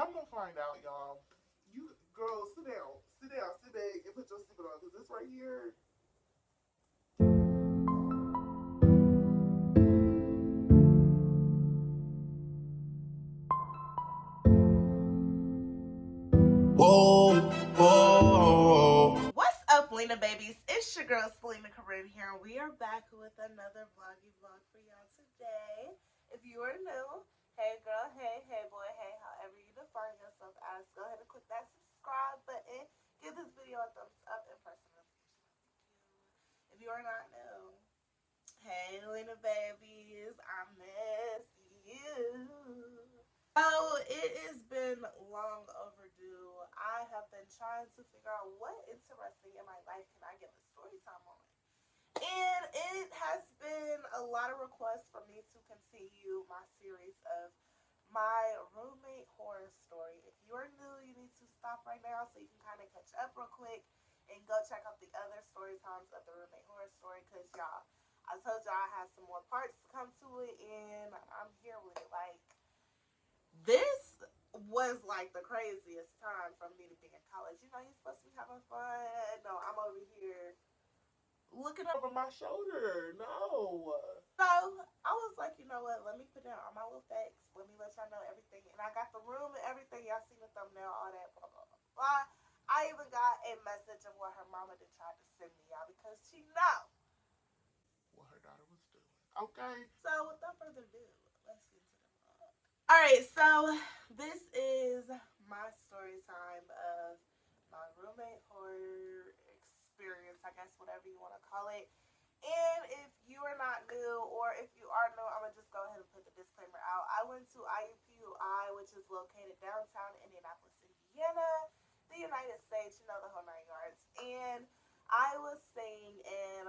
Come to find out, y'all. You girls, sit down, sit back, and put your seatbelt on, cause this right here. Whoa, whoa. What's up, Lena babies? It's your girl Selena Coren here, and we are back with another vloggy vlog for y'all today. If you are new, hey girl, hey boy, hey, however you define yourself as, go ahead and click that subscribe button. Give this video a thumbs up and press the notification bell. If you are not new, hey Lena babies, I miss you. So it has been long overdue. I have been trying to figure out what interesting in my life can I get a story time on. And it has been a lot of requests for me to continue my series of my roommate horror story. If you are new, you need to stop right now so you can kind of catch up real quick and go check out the other story times of the roommate horror story, because y'all, I told y'all I had some more parts to come to it, and I'm here with it. Like, this was like the craziest time for me to be in college. You know, you're supposed to be having fun. No, I'm over here looking Over my shoulder. No. So I was like, you know what? Let me put down all my little facts. Let me let y'all know everything. And I got the room and everything. Y'all seen the thumbnail, all that, blah, blah, blah, blah. I even got a message of what her mama did try to send me, y'all, because she know What her daughter was doing. Okay. So without further ado, let's get into the vlog. Alright, so this is my story time of my roommate horror experience, I guess, whatever you want to call it. And if you are not new, or if you are new, I'm going to just go ahead and put the disclaimer out. I went to IUPUI, which is located downtown Indianapolis, Indiana, the United States, you know, the whole 9 yards. And I was staying in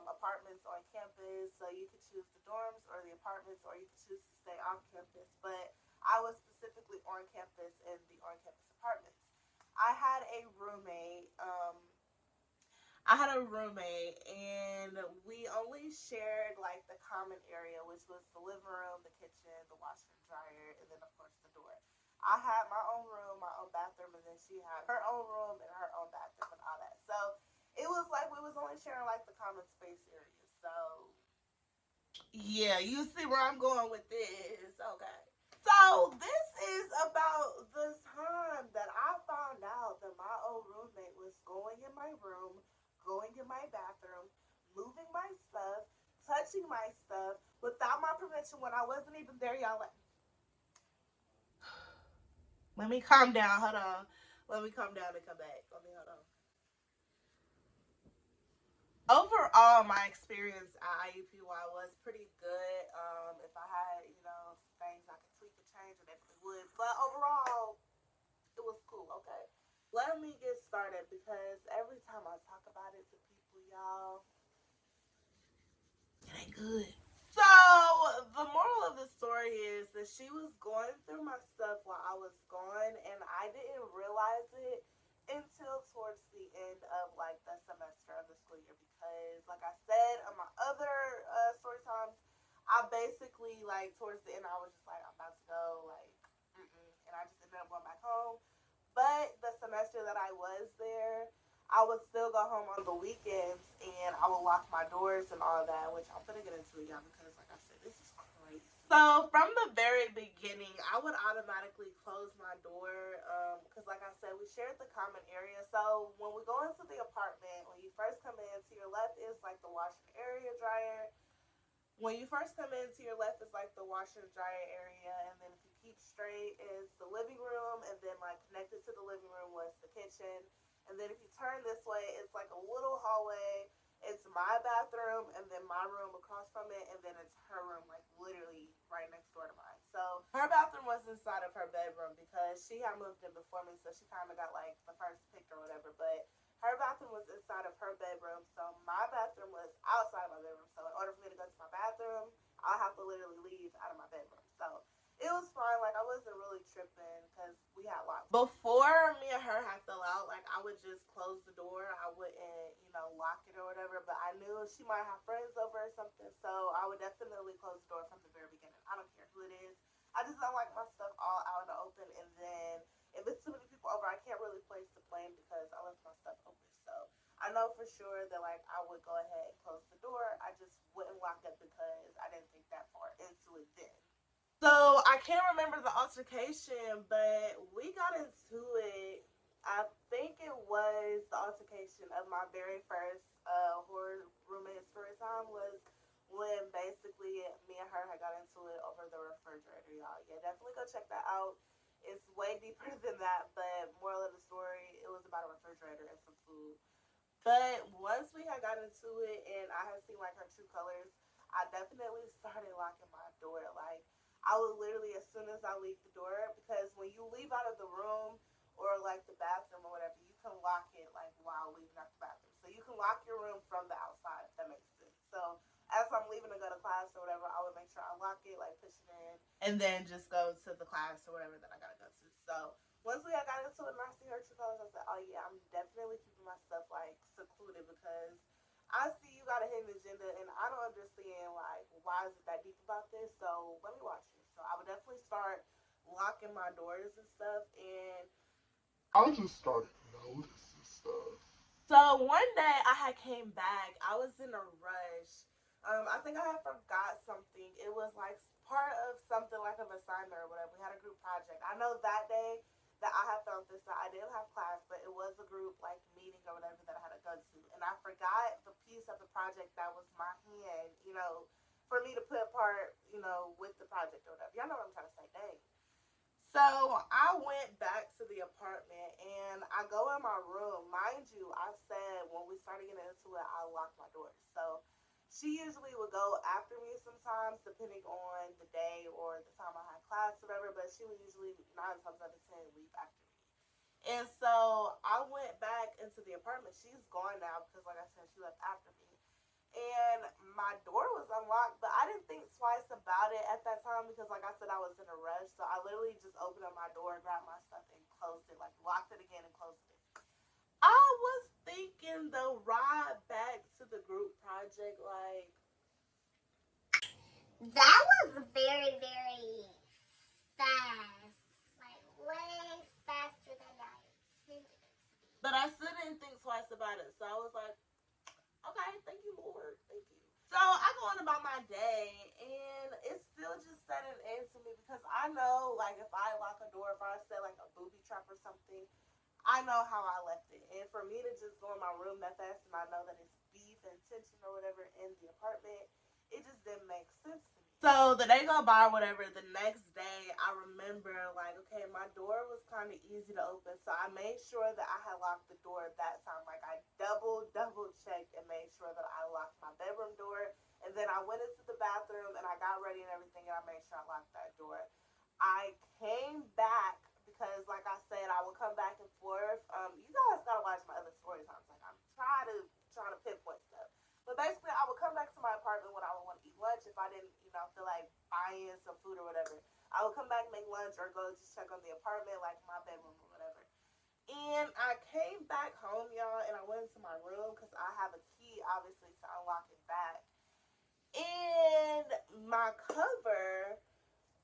apartments on campus, so you could choose the dorms or the apartments, or you could choose to stay off campus. But I was specifically on campus in the on campus apartments. I had a roommate. And we only shared like the common area, which was the living room, the kitchen, the washer and dryer, and then of course the door. I had my own room, my own bathroom, and then she had her own room and her own bathroom and all that. So it was like we was only sharing like the common space areas. So yeah, you see where I'm going with this. Okay. So this is about the time that I found out that my old roommate was going in my room, going in my bathroom, moving my stuff, touching my stuff without my permission when I wasn't even there. Y'all, let me calm down. Hold on. Let me calm down and come back. Let me hold on. Overall, my experience at IUPUI was pretty good. If I had, you know, things I could tweak and change, I definitely would. But overall, it was cool. Okay. Let me get started, because every time I talk about it to people, y'all, it ain't good. So the moral of the story is that she was going through my stuff while I was gone, and I didn't realize it until towards the end of like the semester of the school year, because like I said on my other story times, I basically like towards the end I was just like, I'm about to go, like and I just ended up going back home. But the semester that I was there, I would still go home on the weekends, and I would lock my doors and all that, which I'm gonna get into, y'all, because like I said, this is crazy. So from the very beginning, I would automatically close my door, because like I said, we shared the common area. So when we go into the apartment, when you first come in, to your left is like the washing area, dryer. When you first come in, to your left is like the washer and dryer area, and then if you keep straight is the living room, and then like connected to the living room was the kitchen. And then if you turn this way, it's like a little hallway. It's my bathroom, and then my room across from it, and then it's her room, like literally right next door to mine. So her bathroom was inside of her bedroom because she had moved in before me, so she kind of got like the first pick or whatever. But her bathroom was inside of her bedroom, so my bathroom was outside my bedroom. So in order for me to go to my bathroom, I'll have to literally leave out of my bedroom. So it was fine. Like, I wasn't really tripping because we had locks. Before me and her had fell out, like, I would just close the door. I wouldn't, you know, lock it or whatever. But I knew she might have friends over or something, so I would definitely close the door from the very beginning. I don't care who it is. I just don't like my stuff all out in the open, and then place to blame because I left my stuff open. So I know for sure that like I would go ahead and close the door. I just wouldn't lock it because I didn't think that far into it then. So I can't remember the altercation, but we got into it. I think it was the altercation of my very first horror roommate story time was when basically me and her had got into it over the refrigerator, y'all. Yeah, definitely go check that out. It's way deeper than that, but moral of the story, it was about a refrigerator and some food. But once we had got into it and I had seen like her true colors, I definitely started locking my door. Like I would literally as soon as I leave the door, because when you leave out of the room or like the bathroom or whatever, you can lock it like while leaving out the bathroom. So you can lock your room from the outside, if that makes sense. So as I'm leaving to go to class or whatever, I would make sure I lock it, like push it in, and then just go to the class or whatever that I gotta go to. So once we had got into it and I see her true colors, I said, "Oh yeah, I'm definitely keeping my stuff like secluded because I see you got a hidden agenda and I don't understand like why is it that deep about this. So let me watch you." So I would definitely start locking my doors and stuff. And I just started noticing stuff. so one day I had came back. I was in a rush. I think I had forgot something. It was like part of something like of assignment or whatever. We had a group project. I know that day that I had found this out. I didn't have class, but it was a group like meeting or whatever that I had to go to. And I forgot the piece of the project that was my hand, for me to put part, with the project or whatever. Y'all know what I'm trying to say. Dang. So I went back to the apartment and I go in my room. Mind you, I said when we started getting into it, I locked my doors. So she usually would go after me sometimes, depending on the day or the time I had class or whatever. But she would usually 9 times out of 10 leave after me. And so I went back into the apartment. She's gone now because, like I said, she left after me. And my door was unlocked, but I didn't think twice about it at that time because, like I said, I was in a rush. So I literally just opened up my door, grabbed my stuff, and closed it, like locked it again and closed it. I was thinking the ride back to the group project, like, that was very, very fast. Like, way faster than I intended it to be. but I still didn't think twice about it. So I was like, okay, thank you, Lord. Thank you. So I go on about my day, and it's still just setting into me because I know, like, if I lock a door, if I set like a booby trap or something, I know how I left it. And for me to just go in my room that fast, and I know that it's beef and tension or whatever in the apartment, it just didn't make sense to me. So the day go by, whatever. The next day, I remember like, okay, my door was kind of easy to open, so I made sure that I had locked the door that time. Like I double checked and made sure that I locked my bedroom door, and then I went into the bathroom and I got ready and everything, and I made sure I locked that door. I came back because, like I said, I would come back and forth. You guys gotta watch my other story times. Like I'm trying to pinpoint stuff. But basically, I would come back to my apartment when I would want to eat lunch if I didn't, feel like buying some food or whatever. I would come back, make lunch, or go just check on the apartment, like my bedroom or whatever. And I came back home, y'all, and I went into my room because I have a key, obviously, to unlock it back. And my cover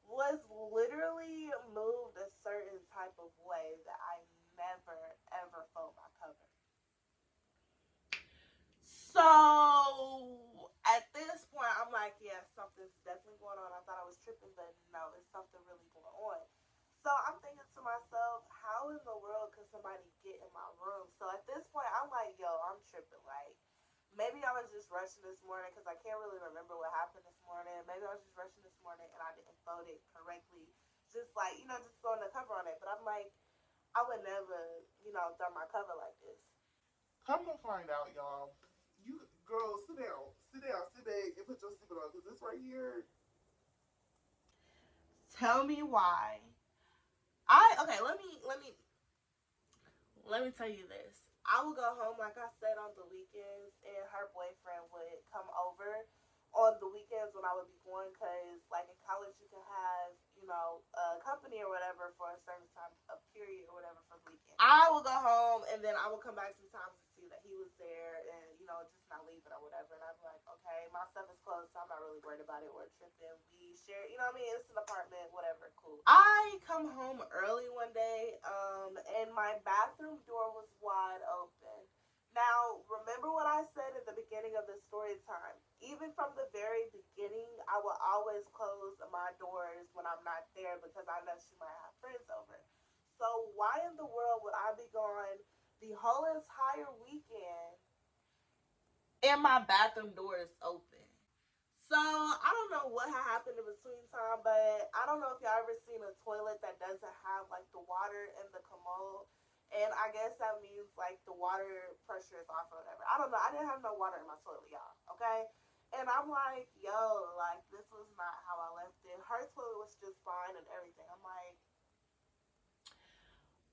was literally moved a certain type of way that I never ever felt my cover. So at this point, I'm like, yeah, something's definitely going on. I thought I was tripping, but no, it's something really going on. So I'm thinking to myself, how in the world could somebody get in my room? So at this point, I'm like, yo, I'm tripping. Like, maybe I was just rushing this morning because I can't really remember what happened this morning. Maybe I was just rushing this morning and I didn't fold it correctly. Just like, just throwing the cover on it. But I'm like, I would never, throw my cover like this. Come to find out, y'all. You girls, sit down, sit back, and put your seatbelt on because this right here. Tell me why. Let me tell you this. I would go home, like I said, on the weekends, and her boyfriend would come over on the weekends when I would be going, because, like, in college, you can have, company or whatever for a certain time of period or whatever for the weekend. I would go home, and then I would come back sometimes to see that he was there and, just not leave it or whatever. And I'd be like, okay, my stuff is closed, so I'm not really worried about it or tripping. We share, you know what I mean? It's an apartment, whatever, cool. I come home early one day, and and my bathroom door was wide open. Now, remember what I said at the beginning of the story time. Even from the very beginning, I will always close my doors when I'm not there because I know she might have friends over. So why in the world would I be gone the whole entire weekend and my bathroom door is open? So I don't know what had happened in between time, but I don't know if y'all ever seen a toilet that doesn't have like the water in the commode. And I guess that means like the water pressure is off or whatever. I don't know. I didn't have no water in my toilet, y'all. Okay. And I'm like, yo, like this was not how I left it. Her toilet was just fine and everything. I'm like,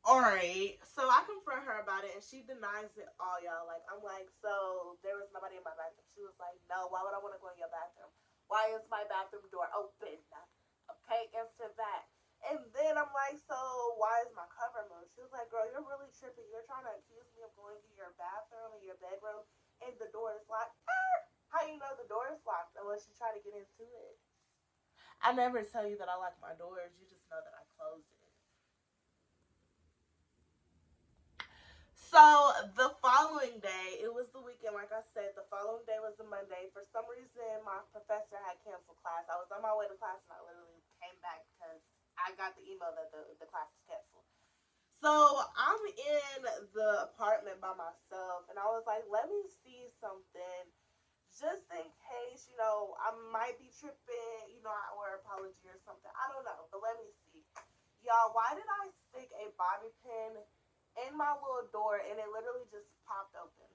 alright. So I confront her about it and she denies it all, y'all. Like, I'm like, so there was nobody in my bathroom. She was like, no, why would I want to go in your bathroom? Why is my bathroom door open? Okay, answer that. And then I'm like, so why is my cover moved? She was like, girl, you're really tripping. You're trying to accuse me of going to your bathroom and your bedroom and the door is locked. How you know the door is locked unless you try to get into it? I never tell you that I lock my doors. You just know that I close it. So the following day, it was the weekend, like I said. The following day was the Monday. For some reason, my professor had canceled class. I was on my way to class and I literally came back because I got the email that the class was canceled. So I'm in the apartment by myself and I was like, let me see something just in case, I might be tripping, or apology or something. I don't know, but let me see. Y'all, why did I stick a bobby pin in my little door and it literally just popped open?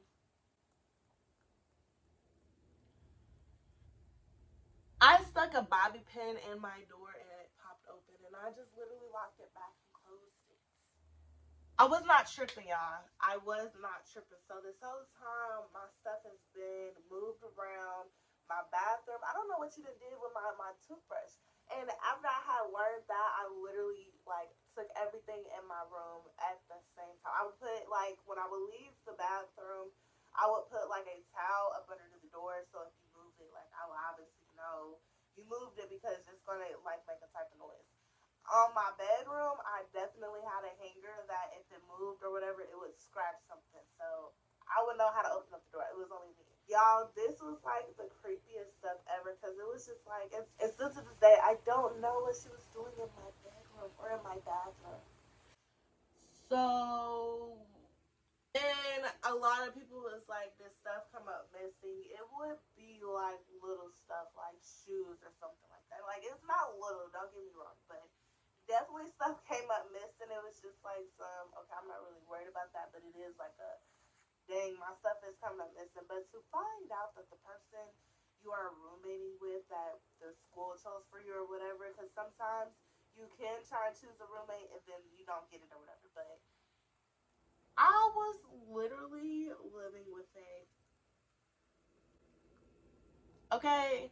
I stuck a bobby pin in my door and it popped open and I just literally locked it back and closed it. I was not tripping, y'all. I was not tripping. So this whole time, my stuff has been moved around. My bathroom. I don't know what you done did with my toothbrush. And after I had learned that, I literally like took everything in my room at the same time. I would put like when I would leave the bathroom, I would put like a towel up under the door so if you move it, like I would obviously know you moved it because it's gonna like make a type of noise. On my bedroom, I definitely had a hanger that if it moved or whatever, it would scratch something. So I would know how to open up the door. It was only me. Y'all, this was like the creepiest stuff ever because it was just like, and still to this day, I don't know what she was doing in my bedroom or in my bathroom. So then a lot of people was like, this stuff come up missing. It would be like little stuff like shoes or something like that. Like it's not little, don't get me wrong, but definitely stuff came up missing. It was just like some, okay, I'm not really worried about that, but it is like a dang, my stuff is coming up missing. But to find out that the person you are roommating with that the school chose for you or whatever, because sometimes you can try and choose a roommate and then you don't get it or whatever. But I was literally living with a, okay,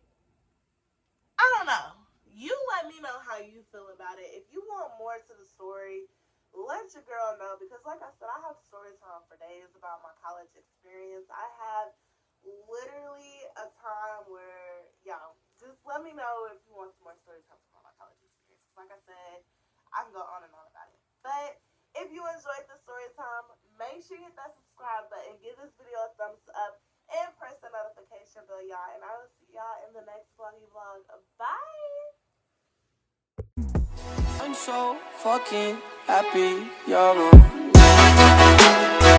I don't know. You let me know how you feel about it. If you want more to the story, let your girl know because, like I said, I have story time for days about my college experience. I have literally a time where, y'all, just let me know if you want some more story time about my college experience. Like I said, I can go on and on about it. But if you enjoyed the story time, make sure you hit that subscribe button, give this video a thumbs up, and press the notification bell, y'all. And I will see y'all in the next vloggy vlog. Bye! I'm so fucking happy you're